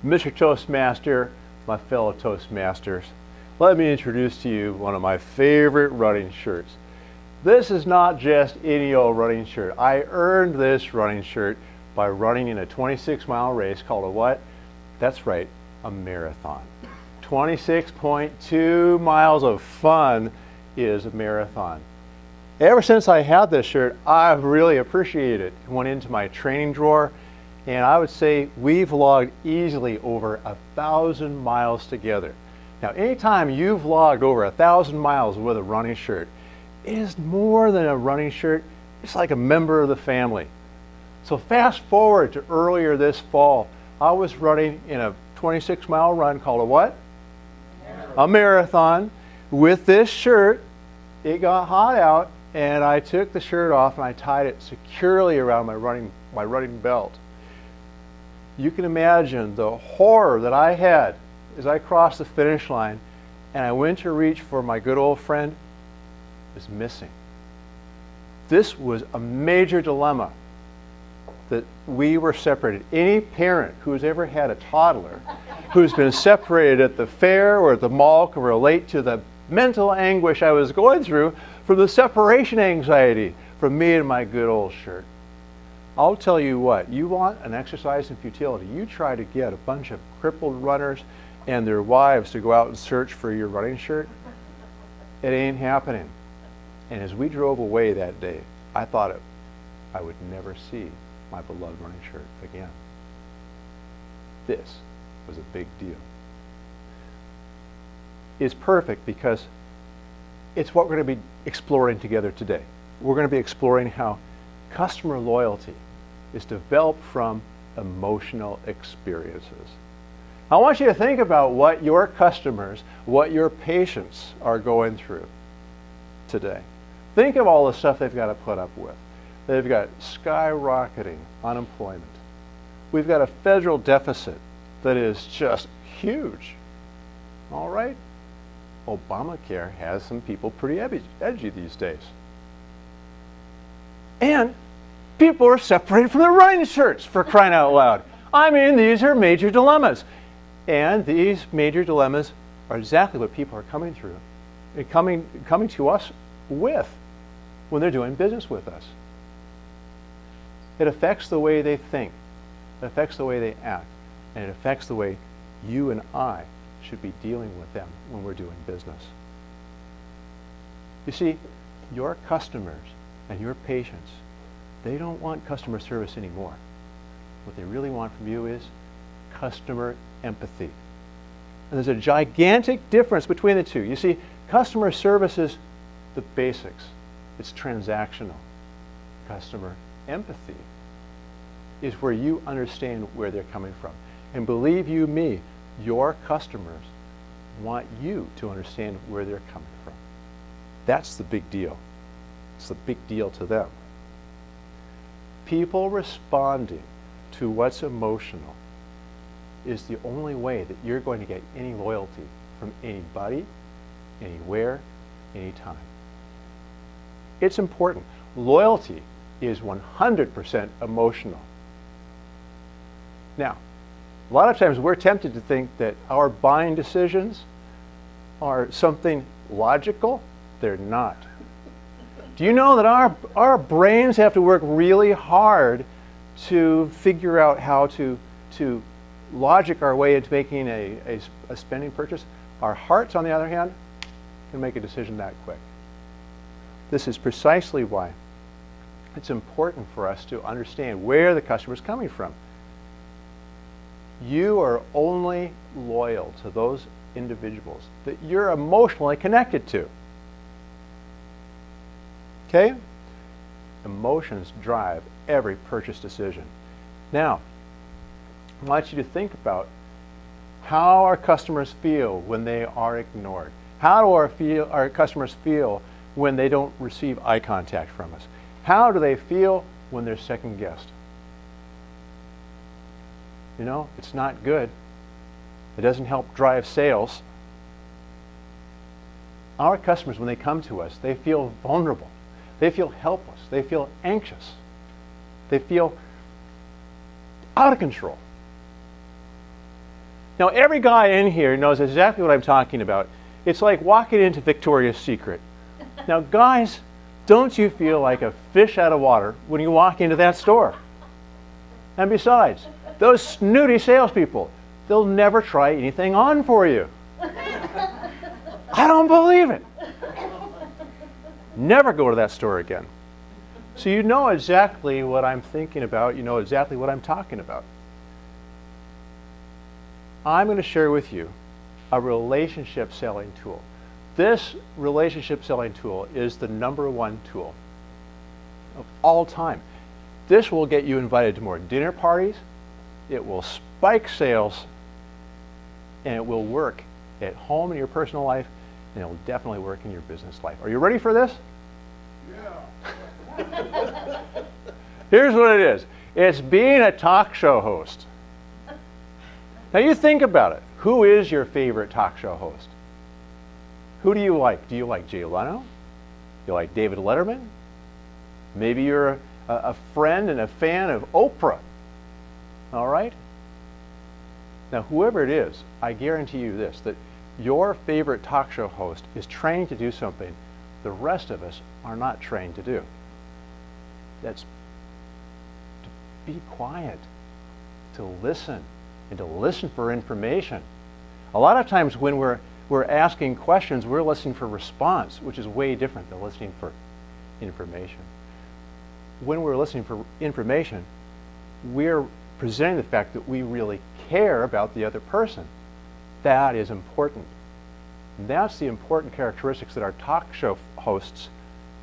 Mr. Toastmaster, my fellow Toastmasters, let me introduce to you one of my favorite running shirts. This is not just any old running shirt. I earned this running shirt by running in a 26-mile race called a what? That's right, a marathon. 26.2 miles of fun is a marathon. Ever since I had this shirt, I've really appreciated it. It went into my training drawer, and I would say we've logged easily over 1,000 miles together. Now, anytime you've logged over 1,000 miles with a running shirt, it is more than a running shirt. It's like a member of the family. So fast forward to earlier this fall, I was running in a 26-mile run called a what? A marathon. With this shirt, it got hot out, and I took the shirt off and I tied it securely around my running belt. You can imagine the horror that I had as I crossed the finish line and I went to reach for my good old friend. It was missing. This was a major dilemma, that we were separated. Any parent who's ever had a toddler who's been separated at the fair or at the mall can relate to the mental anguish I was going through from the separation anxiety from me and my good old shirt. I'll tell you what, you want an exercise in futility. You try to get a bunch of crippled runners and their wives to go out and search for your running shirt. It ain't happening. And as we drove away that day, I thought I would never see my beloved running shirt again. This was a big deal. It's perfect because it's what we're going to be exploring together today. We're going to be exploring how customer loyalty is developed from emotional experiences. I want you to think about what your customers, what your patients are going through today. Think of all the stuff they've got to put up with. They've got skyrocketing unemployment. We've got a federal deficit that is just huge. All right? Obamacare has some people pretty edgy these days. And people are separated from their running shirts, for crying out loud. I mean, these are major dilemmas. And these major dilemmas are exactly what people are coming through, and coming to us with when they're doing business with us. It affects the way they think, it affects the way they act, and it affects the way you and I should be dealing with them when we're doing business. You see, your customers and your patients, they don't want customer service anymore. What they really want from you is customer empathy. And there's a gigantic difference between the two. You see, customer service is the basics. It's transactional. Customer empathy is where you understand where they're coming from. And believe you me, your customers want you to understand where they're coming from. That's the big deal. It's the big deal to them. People responding to what's emotional is the only way that you're going to get any loyalty from anybody, anywhere, anytime. It's important. Loyalty is 100% emotional. Now, a lot of times we're tempted to think that our buying decisions are something logical. They're not. Do you know that our brains have to work really hard to figure out how to logic our way into making a spending purchase? Our hearts, on the other hand, can make a decision that quick. This is precisely why it's important for us to understand where the customer is coming from. You are only loyal to those individuals that you're emotionally connected to. Okay? Emotions drive every purchase decision. Now, I want you to think about how our customers feel when they are ignored. How do our customers feel when they don't receive eye contact from us? How do they feel when they're second-guessed? You know, it's not good. It doesn't help drive sales. Our customers, when they come to us, they feel vulnerable. They feel helpless. They feel anxious. They feel out of control. Now, every guy in here knows exactly what I'm talking about. It's like walking into Victoria's Secret. Now, guys, don't you feel like a fish out of water when you walk into that store? And besides, those snooty salespeople, they'll never try anything on for you. I don't believe it. Never go to that store again. So you know exactly what I'm thinking about. You know exactly what I'm talking about. I'm going to share with you a relationship selling tool. This relationship selling tool is the #1 tool of all time. This will get you invited to more dinner parties. It will spike sales, and it will work at home in your personal life, and it will definitely work in your business life. Are you ready for this? Yeah. Here's what it is. It's being a talk show host. Now you think about it. Who is your favorite talk show host? Who do you like? Do you like Jay Leno? Do you like David Letterman? Maybe you're a friend and a fan of Oprah. All right? Now, whoever it is, I guarantee you this, that your favorite talk show host is trained to do something the rest of us are not trained to do. That's to be quiet, to listen, and to listen for information. A lot of times when we're asking questions, we're listening for response, which is way different than listening for information. When we're listening for information, we're presenting the fact that we really care about the other person. That is important. And that's the important characteristics that our talk show hosts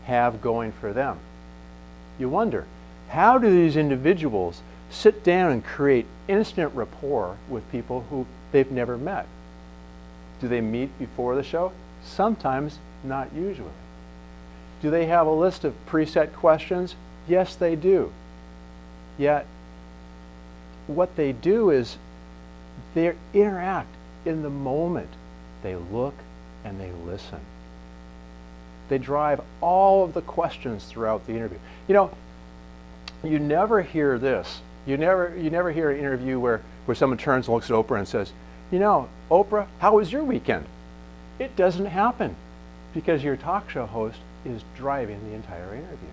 have going for them. You wonder, how do these individuals sit down and create instant rapport with people who they've never met? Do they meet before the show? Sometimes, not usually. Do they have a list of preset questions? Yes, they do. Yet, what they do is they interact in the moment. They look and they listen. They drive all of the questions throughout the interview. You know, you never hear this. You never hear an interview where someone turns and looks at Oprah and says, you know, Oprah, how was your weekend? It doesn't happen because your talk show host is driving the entire interview.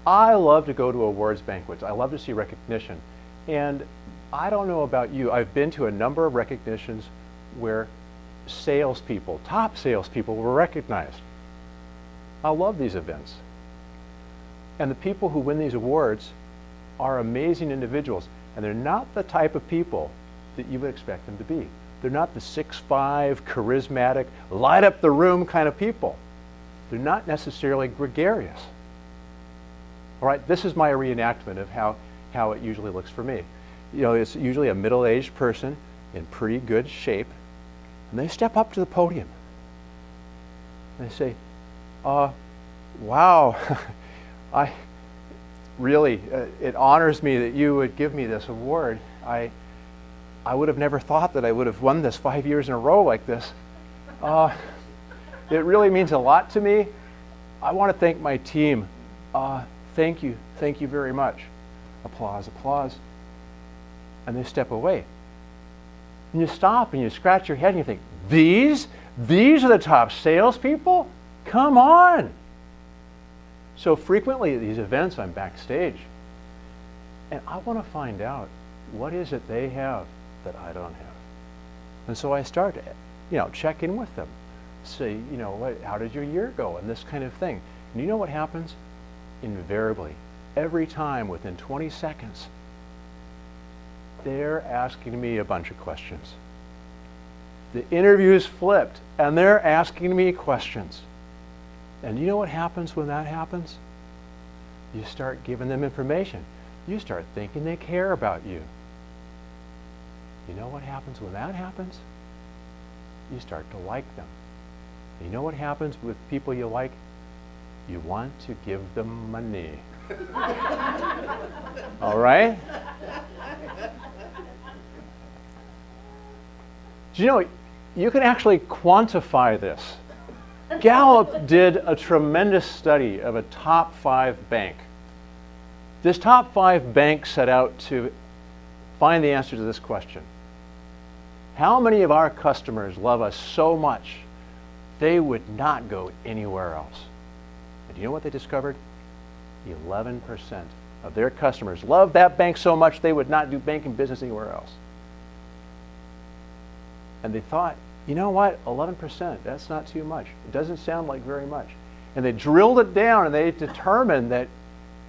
I love to go to awards banquets. I love to see recognition. And I don't know about you, I've been to a number of recognitions where salespeople, top salespeople, were recognized. I love these events. And the people who win these awards are amazing individuals. And they're not the type of people that you would expect them to be. They're not the 6'5", charismatic, light up the room kind of people. They're not necessarily gregarious. All right, this is my reenactment of how it usually looks for me. You know, it's usually a middle-aged person in pretty good shape, and they step up to the podium. And they say, wow, it honors me that you would give me this award. I would have never thought that I would have won this 5 years in a row like this. It really means a lot to me. I want to thank my team. Thank you very much. Applause, applause. And they step away. And you stop and you scratch your head and you think, these are the top salespeople? Come on. So frequently at these events, I'm backstage, and I want to find out what is it they have that I don't have. And so I start to, check in with them, say, how did your year go, and this kind of thing. And you know what happens? Invariably, every time within 20 seconds, they're asking me a bunch of questions. The interview's flipped, and they're asking me questions. And you know what happens when that happens? You start giving them information. You start thinking they care about you. You know what happens when that happens? You start to like them. And you know what happens with people you like? You want to give them money. All right? Do you know, you can actually quantify this. Gallup did a tremendous study of a top 5 bank. This top 5 bank set out to find the answer to this question. How many of our customers love us so much they would not go anywhere else? And do you know what they discovered? 11% of their customers love that bank so much they would not do banking business anywhere else. And they thought, you know what, 11%, that's not too much. It doesn't sound like very much. And they drilled it down and they determined that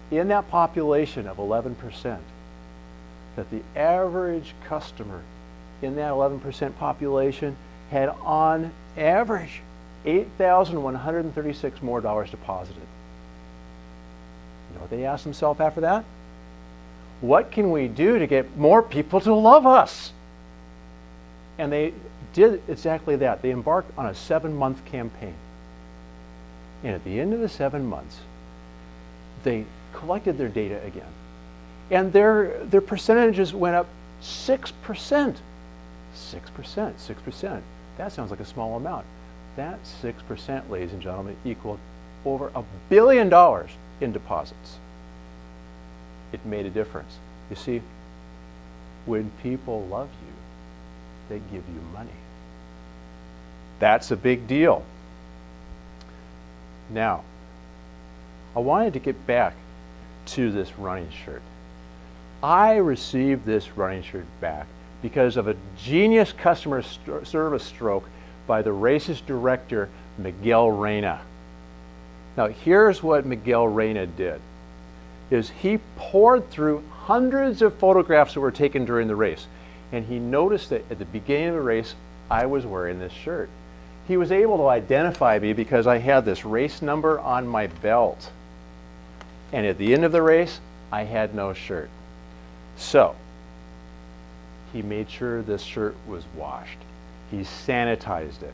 in that population of 11%, that the average customer in that 11% population had on average $8,136 more deposited. You know what they asked themselves after that? What can we do to get more people to love us? And they did exactly that. They embarked on a 7-month campaign. And at the end of the 7 months, they collected their data again. And their percentages went up 6%. 6%. That sounds like a small amount. That 6%, ladies and gentlemen, equaled over $1 billion in deposits. It made a difference. You see, when people love you, they give you money. That's a big deal. Now, I wanted to get back to this running shirt. I received this running shirt back because of a genius customer service stroke by the race's director, Miguel Reyna. Now, here's what Miguel Reyna did, is he poured through hundreds of photographs that were taken during the race, and he noticed that at the beginning of the race, I was wearing this shirt. He was able to identify me because I had this race number on my belt. And at the end of the race, I had no shirt. So, he made sure this shirt was washed. He sanitized it.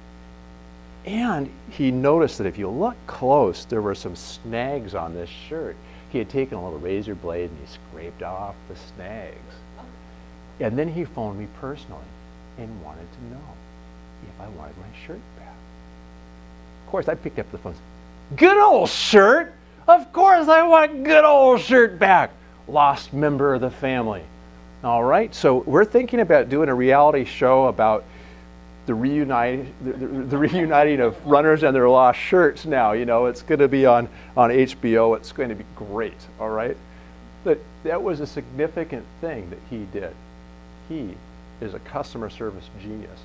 And he noticed that if you look close, there were some snags on this shirt. He had taken a little razor blade and he scraped off the snags. And then he phoned me personally and wanted to know if I wanted my shirt back. Of course, I picked up the phone. Good old shirt! Of course I want good old shirt back. Lost member of the family. All right, so we're thinking about doing a reality show about the reuniting of runners and their lost shirts now. You know, it's going to be on HBO. It's going to be great, all right? But that was a significant thing that he did. He is a customer service genius.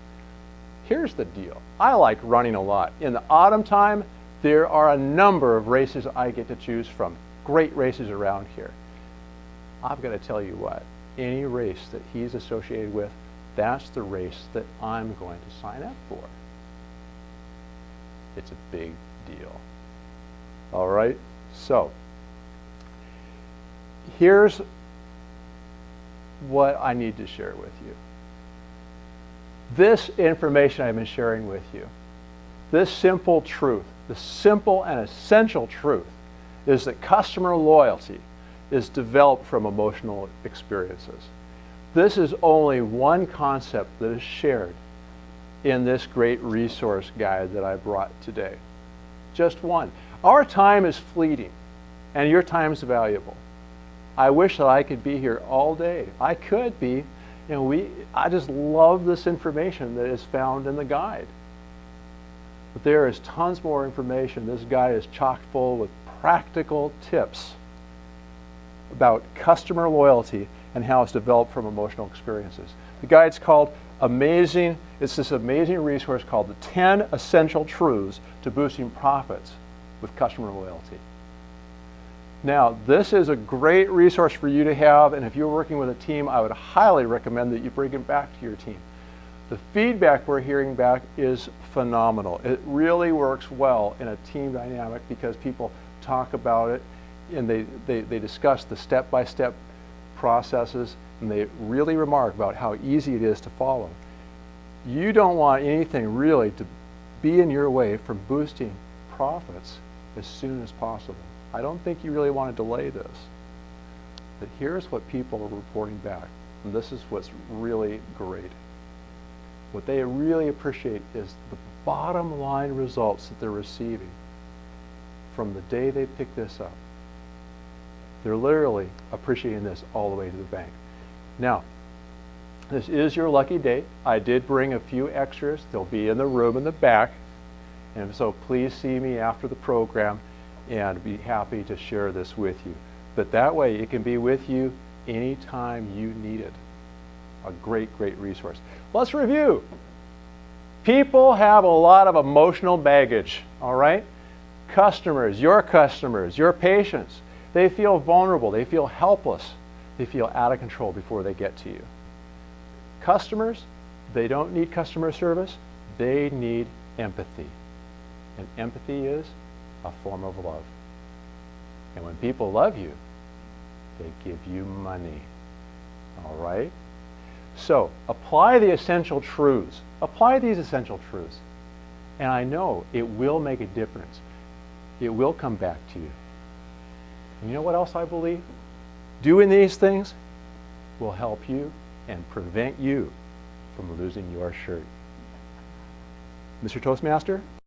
Here's the deal. I like running a lot. In the autumn time, there are a number of races I get to choose from. Great races around here. I've got to tell you what, any race that he's associated with, that's the race that I'm going to sign up for. It's a big deal. All right, so here's what I need to share with you. This information I've been sharing with you, this simple truth, the simple and essential truth is that customer loyalty is developed from emotional experiences. This is only one concept that is shared in this great resource guide that I brought today. Just one. Our time is fleeting, and your time is valuable. I wish that I could be here all day. I could be. You know, I just love this information that is found in the guide. But there is tons more information. This guide is chock full with practical tips about customer loyalty and how it's developed from emotional experiences. The guide's called Amazing. It's this amazing resource called the 10 Essential Truths to Boosting Profits with Customer Loyalty. Now, this is a great resource for you to have, and if you're working with a team, I would highly recommend that you bring it back to your team. The feedback we're hearing back is phenomenal. It really works well in a team dynamic because people talk about it and they discuss the step-by-step processes, and they really remark about how easy it is to follow. You don't want anything really to be in your way from boosting profits as soon as possible. I don't think you really want to delay this. But here's what people are reporting back, and this is what's really great. What they really appreciate is the bottom line results that they're receiving from the day they pick this up. They're literally appreciating this all the way to the bank. Now, This is your lucky day. I did bring a few extras. They'll be in the room in the back. And so please see me after the program and be happy to share this with you. But that way it can be with you anytime you need it. A great, great resource. Let's review. People have a lot of emotional baggage, all right? Customers, your patients, they feel vulnerable, they feel helpless, they feel out of control before they get to you. Customers, they don't need customer service, they need empathy. And empathy is a form of love. And when people love you, they give you money, all right? So apply the essential truths. Apply these essential truths. And I know it will make a difference. It will come back to you. And you know what else I believe? Doing these things will help you and prevent you from losing your shirt. Mr. Toastmaster?